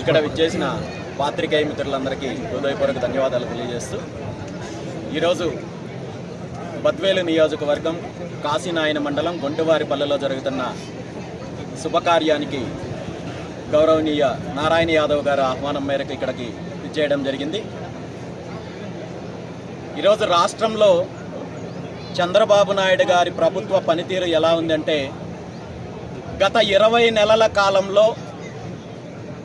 ఇక్కడ విచ్చేసిన పాత్రికేయ మిత్రులందరికీ హృదయపూర్వక ధన్యవాదాలు తెలియజేస్తూ ఈరోజు బద్వేలు నియోజకవర్గం కాశీనాయన మండలం గొంటువారిపల్లెలో జరుగుతున్న శుభకార్యానికి గౌరవనీయ నారాయణ యాదవ్ గారి ఆహ్వానం మేరకు ఇక్కడికి విచ్చేయడం జరిగింది. ఈరోజు రాష్ట్రంలో చంద్రబాబు నాయుడు గారి ప్రభుత్వ పనితీరు ఎలా ఉందంటే, గత 20 నెలల కాలంలో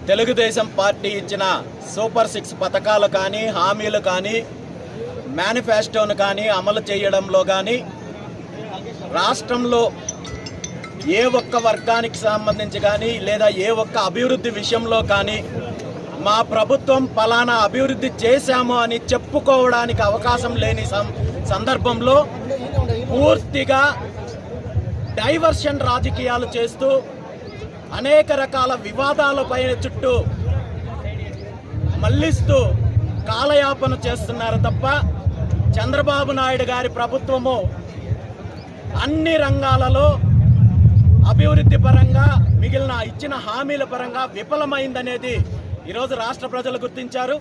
తెలుగుదేశం పార్టీ ఇచ్చిన సూపర్ 6 పథకాలు కానీ, హామీలు కానీ, మేనిఫెస్టోను కానీ అమలు చేయడంలో కానీ, రాష్ట్రంలో ఏ ఒక్క వర్గానికి సంబంధించి కానీ లేదా ఏ ఒక్క అభివృద్ధి విషయంలో కానీ మా ప్రభుత్వం ఫలానా అభివృద్ధి చేశాము అని చెప్పుకోవడానికి అవకాశం లేని సందర్భంలో పూర్తిగా డైవర్షన్ రాజకీయాలు చేస్తూ అనేక రకాల వివాదాలపైన చుట్టూ మళ్లిస్తూ కాలయాపన చేస్తున్నారు తప్ప చంద్రబాబు నాయుడు గారి ప్రభుత్వము అన్ని రంగాలలో అభివృద్ధి పరంగా మిగిలిన ఇచ్చిన హామీల పరంగా విఫలమైందనేది ఈరోజు రాష్ట్ర ప్రజలు గుర్తించారు.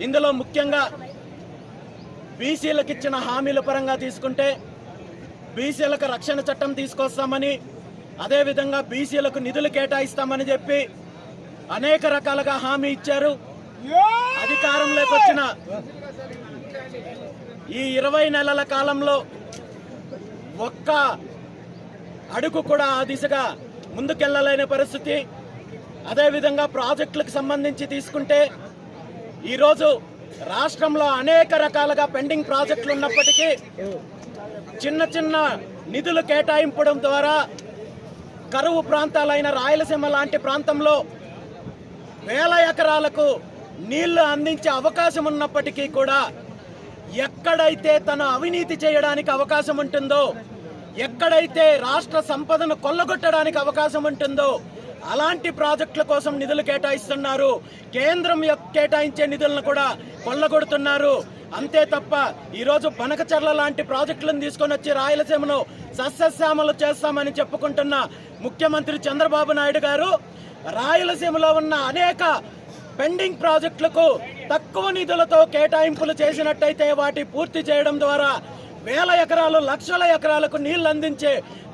ఇందులో ముఖ్యంగా బీసీలకు ఇచ్చిన హామీల పరంగా తీసుకుంటే బీసీలకు రక్షణ చట్టం తీసుకొస్తామని, అదేవిధంగా బీసీలకు నిధులు కేటాయిస్తామని చెప్పి అనేక రకాలుగా హామీ ఇచ్చారు. అధికారంలోకి వచ్చిన ఈ 20 నెలల కాలంలో ఒక్క అడుగు కూడా ఆ దిశగా ముందుకెళ్లలేని పరిస్థితి. అదేవిధంగా ప్రాజెక్టులకు సంబంధించి తీసుకుంటే ఈరోజు రాష్ట్రంలో అనేక రకాలుగా పెండింగ్ ప్రాజెక్టులు ఉన్నప్పటికీ చిన్న చిన్న నిధులు కేటాయింపడం ద్వారా కరువు ప్రాంతాలైన రాయలసీమ లాంటి ప్రాంతంలో వేల ఎకరాలకు నీళ్లు అందించే అవకాశం ఉన్నప్పటికీ కూడా ఎక్కడైతే తన అవినీతి చేయడానికి అవకాశం ఉంటుందో, ఎక్కడైతే రాష్ట్ర సంపదను కొల్లగొట్టడానికి అవకాశం ఉంటుందో అలాంటి ప్రాజెక్టుల కోసం నిధులు కేటాయిస్తున్నారు. కేంద్రం కేటాయించే నిధులను కూడా కొల్లగొడుతున్నారు. అంతే తప్ప ఈరోజు బనకచర్ల లాంటి ప్రాజెక్టులను తీసుకొని వచ్చి రాయలసీమను సస్యశ్యామలు చేస్తామని చెప్పుకుంటున్న ముఖ్యమంత్రి చంద్రబాబు నాయుడు గారు రాయలసీమలో ఉన్న అనేక పెండింగ్ ప్రాజెక్టులకు తక్కువ నిధులతో కేటాయింపులు చేసినట్టయితే వాటి పూర్తి చేయడం ద్వారా వేల ఎకరాలు, లక్షల ఎకరాలకు నీళ్లు అందించే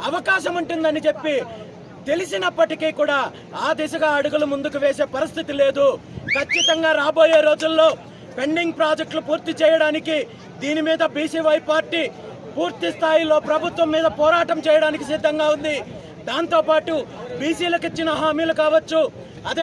అవకాశం ఉంటుందని చెప్పి తెలిసినప్పటికీ కూడా ఆ దిశగా అడుగులు ముందుకు వేసే పరిస్థితి లేదు. ఖచ్చితంగా రాబోయే రోజుల్లో పెండింగ్ ప్రాజెక్టులు పూర్తి చేయడానికి దీని మీద బీసీవై పార్టీ పూర్తి స్థాయిలో ప్రభుత్వం మీద పోరాటం చేయడానికి సిద్ధంగా ఉంది. దాంతోపాటు బీసీలకు ఇచ్చిన హామీలు కావచ్చు,